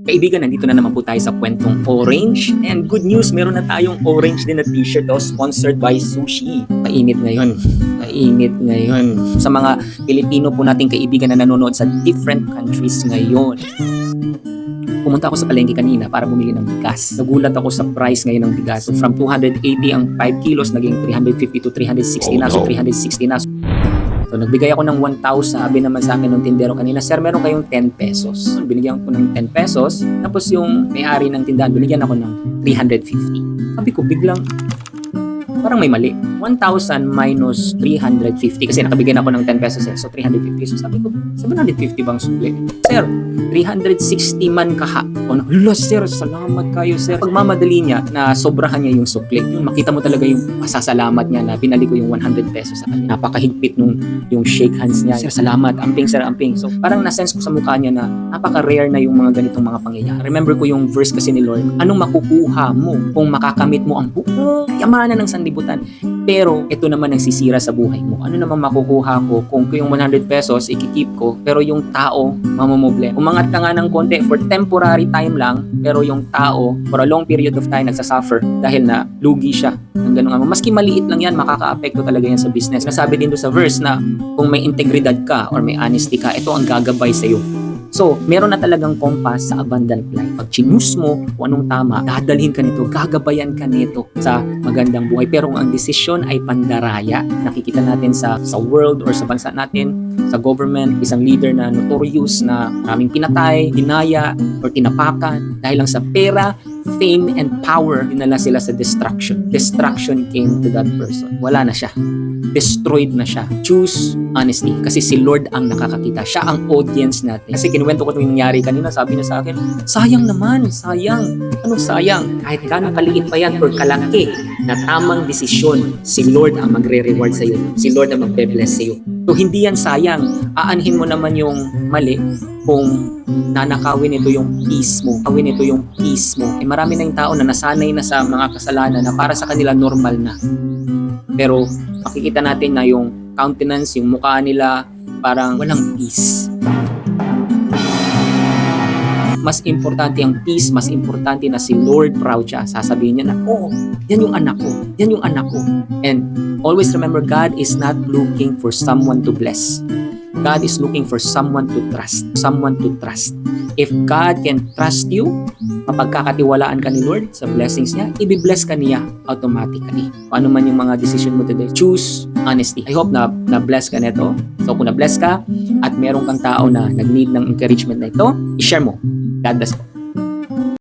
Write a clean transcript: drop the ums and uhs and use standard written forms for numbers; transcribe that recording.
Kaibigan, nandito na naman po tayo sa kwentong orange. And good news, meron na tayong orange din na t-shirt sponsored by Sushi. Mainit ngayon. Mainit ngayon. Sa mga Pilipino po nating kaibigan na nanonood sa different countries ngayon. Pumunta ako sa palengke kanina para bumili ng bigas. Nagulat ako sa price ngayon ng bigas. So from 280 ang 5 kilos, naging 350 to 360 na. So 360 na. So nagbigay ako ng 1,000. Sabi naman sa akin ng tindero kanina, "Sir, meron kayong 10 pesos." Binigyan ko ng 10 pesos. Tapos yung may-ari ng tindahan, binigyan ako ng 350. Sabi ko, biglang parang may mali. 1,000 minus 350 kasi nakabigyan ako ng 10 pesos So 350. So sabi ko, 750 bang sukli? "Sir, 360 man kaha." O, "Hala sir, salamat kayo sir." Pagmamadali niya na sobrahan niya yung sukli. Yung makita mo talaga yung pasasalamat niya na pinali ko yung 100 pesos sa kanya. Napakahigpit nung yung shake hands niya. "Sir, salamat. Amping sir, amping." So parang na-sense ko sa mukha niya na napaka-rare na yung mga ganitong mga pangyayari. Remember ko yung verse kasi ni Lord, anong makukuha mo kung makakamit mo ang buong yamanan ng sanlibutan? Pero ito naman ang sisira sa buhay mo. Ano naman makukuha ko kung yung 100 pesos ikikip ko, pero yung tao mamamoble. Umangat ka nga ng konti for temporary time lang, pero yung tao for a long period of time nagsasuffer dahil na lugi siya. Ng ganun nga. Maski maliit lang yan, makaka-apekto talaga yan sa business. Nasabi din doon sa verse na kung may integridad ka or may honesty ka, ito ang gagabay sa iyo. So, meron na talagang compass sa abundant life. Pag chinus mo kung anong tama, dadalhin ka nito, gagabayan ka nito sa magandang buhay. Pero kung ang desisyon ay pandaraya, nakikita natin sa world or sa bansa natin, sa government, isang leader na notorious na maraming pinatay, dinaya, or tinapakan dahil lang sa pera, fame, and power, dinala sila sa destruction. Destruction came to that person. Wala na siya. Destroyed na siya. Choose honesty. Kasi si Lord ang nakakakita. Siya ang audience natin. Kasi kinuwento ko ito yung nangyari kanina. Sabi niya sa akin, sayang naman, sayang. Anong sayang? Kahit gano'ng kaliit pa yan or kalaki na tamang desisyon, si Lord ang magre-reward sa iyo. Si Lord ang magbe-bless sa iyo. So hindi yan sayang. Aanhin mo naman yung mali kung nanakawin ito yung peace mo. Kawin ito yung peace mo. Marami na yung tao na nasanay na sa mga kasalanan na para sa kanila normal na. Pero makikita natin na yung countenance, yung mukha nila parang walang peace. Mas importante ang peace, mas importante na si Lord proud siya. Sasabihin niya na, "Oh, yan yung anak ko. Yan yung anak ko." And always remember, God is not looking for someone to bless. God is looking for someone to trust. Someone to trust. If God can trust you, mapagkakatiwalaan ka ni Lord sa blessings niya, i-bless ka niya automatically. Paano man yung mga decision mo today, choose honesty. I hope na bless ka nito. So kung na-bless ka at meron kang tao na nag-need ng encouragement na ito, i-share mo. God bless po.